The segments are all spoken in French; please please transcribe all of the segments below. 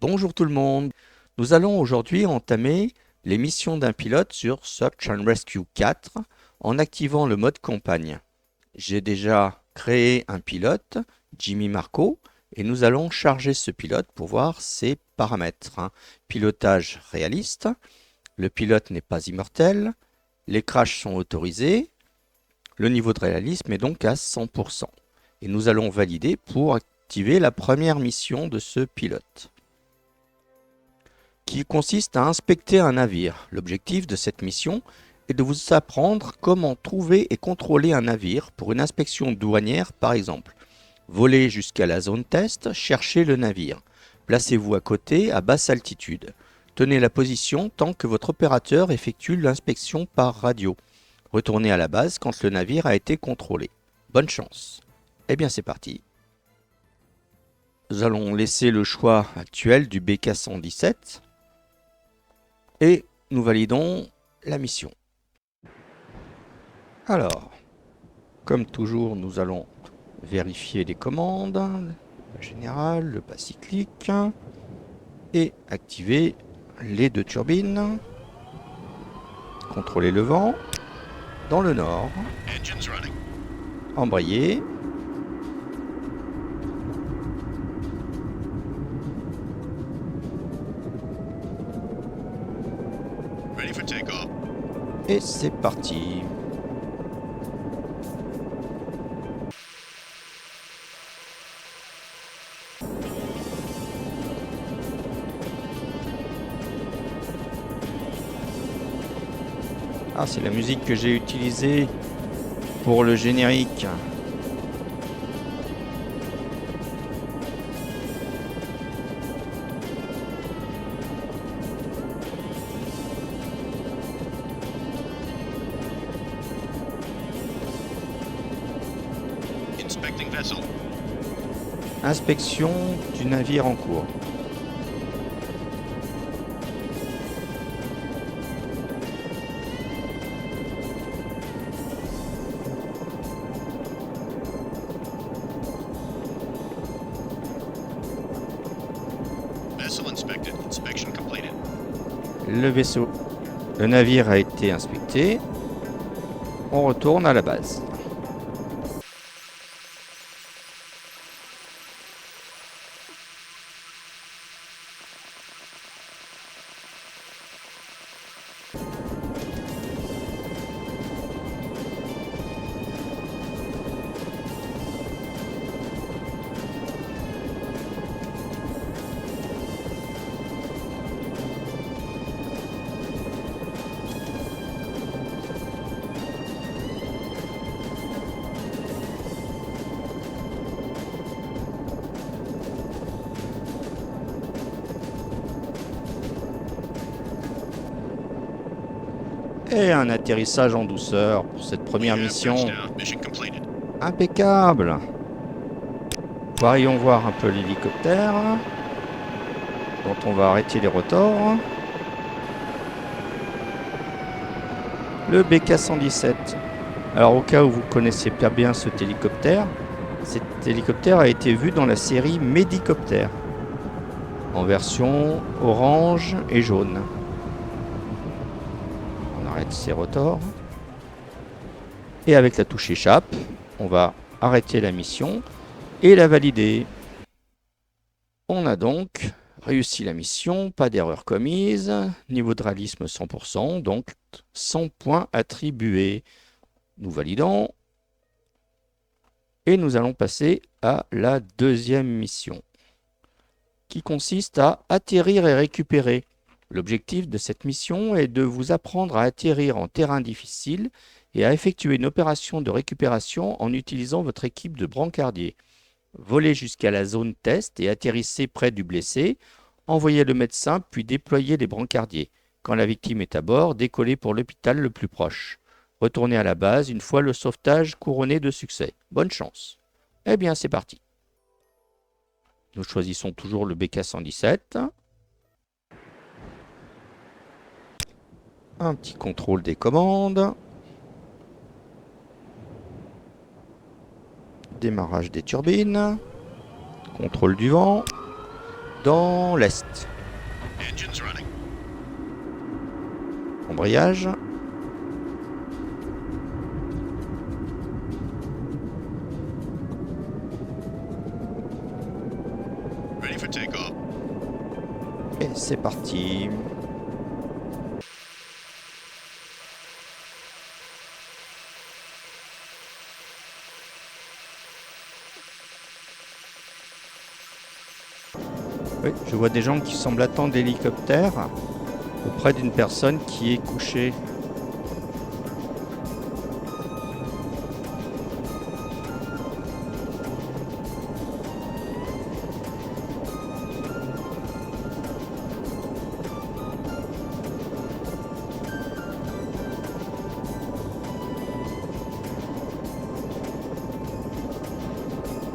Bonjour tout le monde. Nous allons aujourd'hui entamer les missions d'un pilote sur Search and Rescue 4 en activant le mode campagne. J'ai déjà créé un pilote, Jimmy Marco, et nous allons charger ce pilote pour voir ses paramètres. Pilotage réaliste, le pilote n'est pas immortel, les crashs sont autorisés, le niveau de réalisme est donc à 100%. Et nous allons valider pour activer la première mission de ce pilote, qui consiste à inspecter un navire. L'objectif de cette mission est de vous apprendre comment trouver et contrôler un navire pour une inspection douanière par exemple. Volez jusqu'à la zone test, cherchez le navire. Placez-vous à côté à basse altitude. Tenez la position tant que votre opérateur effectue l'inspection par radio. Retournez à la base quand le navire a été contrôlé. Bonne chance. Eh bien c'est parti. Nous allons laisser le choix actuel du BK-117 et nous validons la mission. Alors, comme toujours, nous allons vérifier les commandes, le général, le pas cyclique, et activer les deux turbines, contrôler le vent, dans le nord, embrayer, et c'est parti. Ah, c'est la musique que j'ai utilisée pour le générique. Inspection du navire en cours. Le vaisseau, le navire a été inspecté. On retourne à la base. Et un atterrissage en douceur pour cette première mission. Impeccable. Voyons voir un peu l'hélicoptère, dont on va arrêter les rotors. Le BK-117. Alors au cas où vous connaissez pas bien cet hélicoptère a été vu dans la série Medicopter, en version orange et jaune. On arrête ces rotors. Et avec la touche échappe, on va arrêter la mission et la valider. On a donc réussi la mission, pas d'erreur commise, niveau de réalisme 100%, donc 100 points attribués. Nous validons et nous allons passer à la deuxième mission, qui consiste à atterrir et récupérer. L'objectif de cette mission est de vous apprendre à atterrir en terrain difficile et à effectuer une opération de récupération en utilisant votre équipe de brancardiers. Volez jusqu'à la zone test et atterrissez près du blessé. Envoyez le médecin puis déployez les brancardiers. Quand la victime est à bord, décollez pour l'hôpital le plus proche. Retournez à la base une fois le sauvetage couronné de succès. Bonne chance. Eh bien, c'est parti. Nous choisissons toujours le BK-117. Un petit contrôle des commandes. Démarrage des turbines. Contrôle du vent. dans l'est. Embrayage. Et c'est parti. Oui, je vois des gens qui semblent attendre l'hélicoptère auprès d'une personne qui est couchée.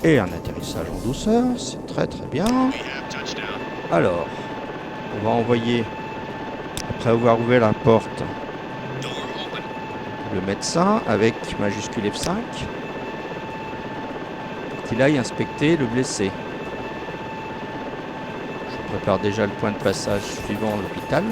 Et un atterrissage en douceur, c'est très très bien. Alors, on va envoyer, après avoir ouvert la porte, le médecin avec majuscule F5 pour qu'il aille inspecter le blessé. Je prépare déjà le point de passage suivant l'hôpital.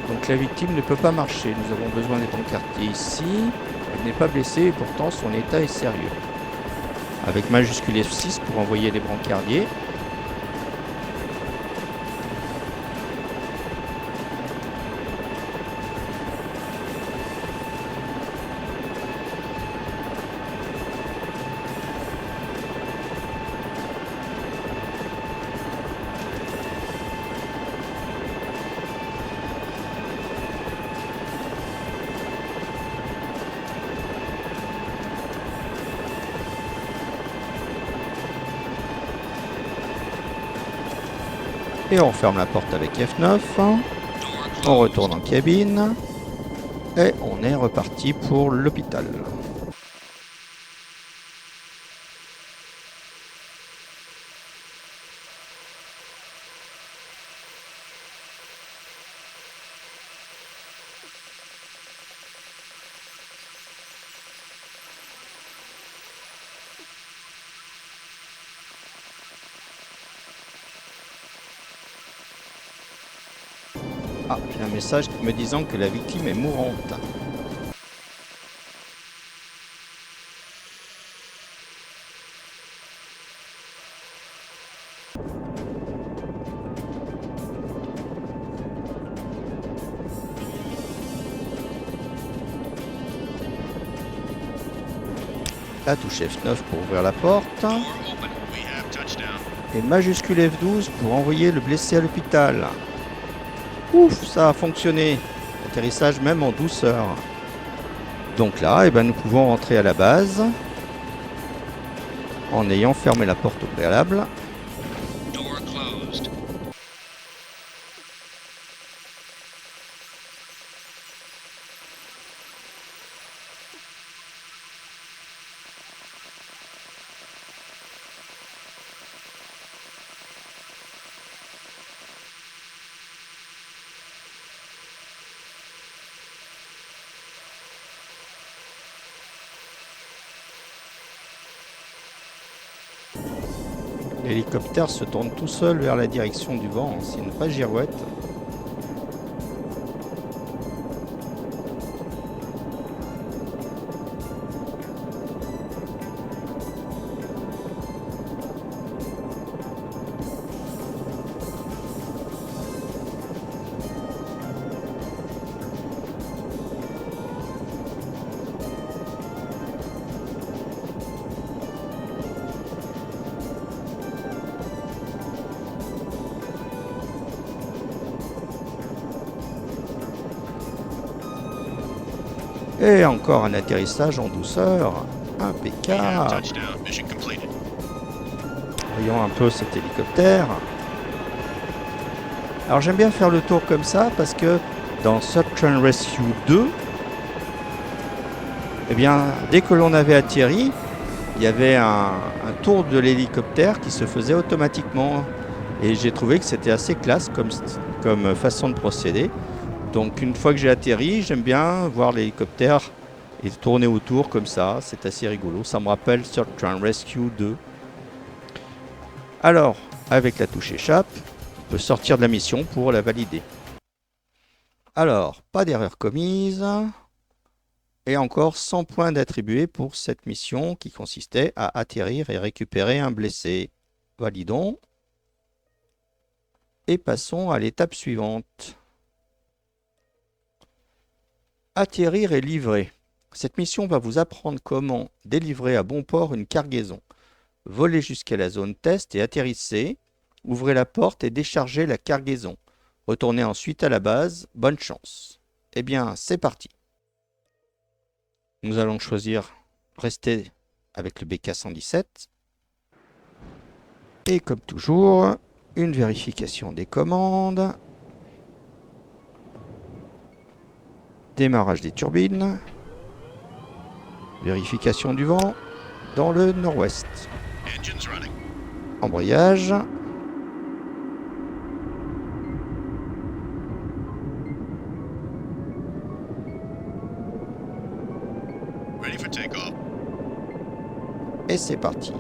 Donc la victime ne peut pas marcher. Nous avons besoin des brancardiers ici. Elle n'est pas blessée et pourtant son état est sérieux. Avec majuscule F6 pour envoyer les brancardiers. Et on ferme la porte avec F9. On retourne en cabine. Et on est reparti pour l'hôpital. Ah, j'ai un message me disant que la victime est mourante. La touche F9 pour ouvrir la porte. Et majuscule F12 pour envoyer le blessé à l'hôpital. Ouf, ça a fonctionné. Atterrissage même en douceur. Donc là, nous pouvons rentrer à la base en ayant fermé la porte au préalable. L'hélicoptère se tourne tout seul vers la direction du vent, c'est une vraie girouette. Et encore un atterrissage en douceur. Impeccable. Voyons un peu cet hélicoptère. Alors j'aime bien faire le tour comme ça parce que dans Search and Rescue 2, dès que l'on avait atterri, il y avait un tour de l'hélicoptère qui se faisait automatiquement. Et j'ai trouvé que c'était assez classe comme façon de procéder. Donc une fois que j'ai atterri, j'aime bien voir l'hélicoptère et tourner autour comme ça. C'est assez rigolo. Ça me rappelle Search and Rescue 2. Alors, avec la touche échappe, on peut sortir de la mission pour la valider. Alors, pas d'erreur commise. Et encore 100 points d'attribués pour cette mission qui consistait à atterrir et récupérer un blessé. Validons. Et passons à l'étape suivante. Atterrir et livrer. Cette mission va vous apprendre comment délivrer à bon port une cargaison. Volez jusqu'à la zone test et atterrissez. Ouvrez la porte et déchargez la cargaison. Retournez ensuite à la base. Bonne chance. Eh bien, c'est parti. Nous allons choisir rester avec le BK-117. Et comme toujours, une vérification des commandes. Démarrage des turbines. Vérification du vent dans le nord-ouest. Embrayage. Et c'est parti.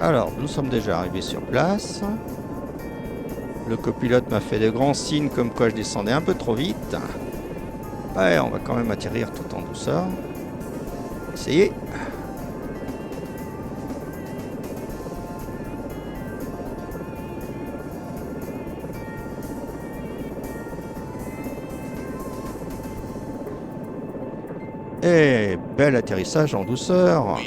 Alors, nous sommes déjà arrivés sur place. Le copilote m'a fait de grands signes comme quoi je descendais un peu trop vite. Ouais, on va quand même atterrir tout en douceur. Essayez. Et bel atterrissage en douceur.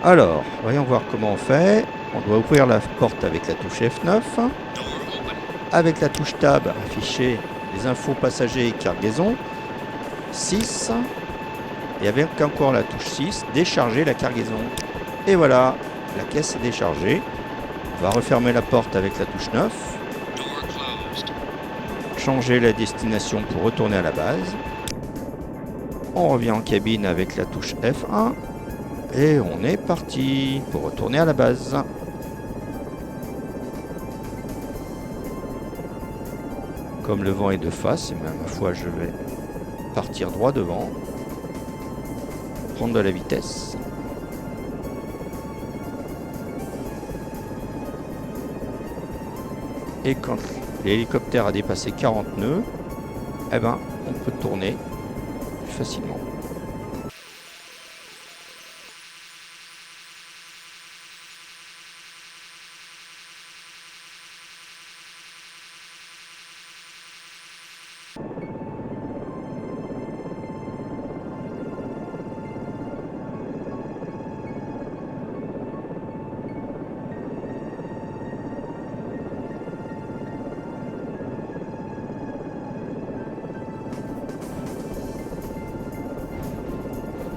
Alors, voyons voir comment on fait. On doit ouvrir la porte avec la touche F9. Avec la touche Tab, afficher les infos passagers et cargaison. 6. Et avec encore la touche 6, décharger la cargaison. Et voilà, la caisse est déchargée. On va refermer la porte avec la touche 9. Changer la destination pour retourner à la base. On revient en cabine avec la touche F1. Et on est parti pour retourner à la base. Comme le vent est de face, et même ma foi je vais partir droit devant. Prendre de la vitesse. Et quand l'hélicoptère a dépassé 40 nœuds, eh ben, on peut tourner plus facilement.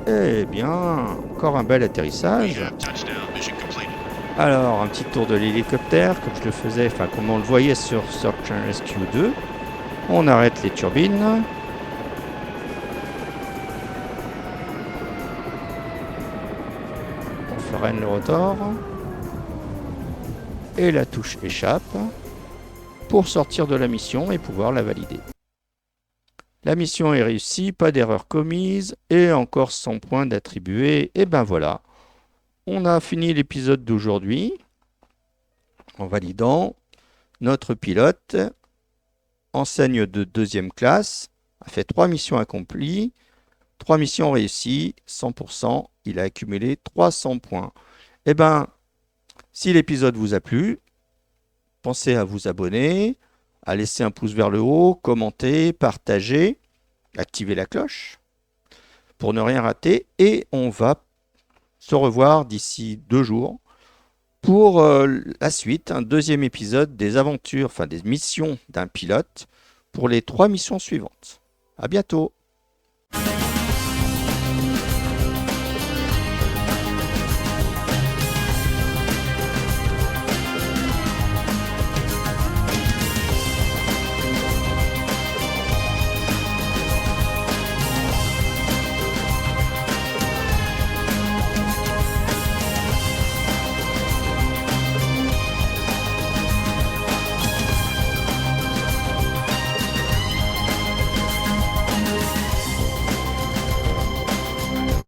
Eh bien, encore un bel atterrissage. Alors, un petit tour de l'hélicoptère, comme je le faisais, enfin comme on le voyait sur Search and Rescue 2. On arrête les turbines. On freine le rotor. Et la touche échappe pour sortir de la mission et pouvoir la valider. La mission est réussie, pas d'erreur commise et encore 100 points d'attribués. Et ben voilà, on a fini l'épisode d'aujourd'hui en validant. Notre pilote, enseigne de 2e classe, a fait 3 missions accomplies, 3 missions réussies, 100%, il a accumulé 300 points. Et ben, si l'épisode vous a plu, pensez à vous abonner, à laisser un pouce vers le haut, commenter, partager, activer la cloche pour ne rien rater. Et on va se revoir d'ici 2 jours pour la suite, un 2e épisode des aventures, enfin des missions d'un pilote pour les 3 missions suivantes. À bientôt.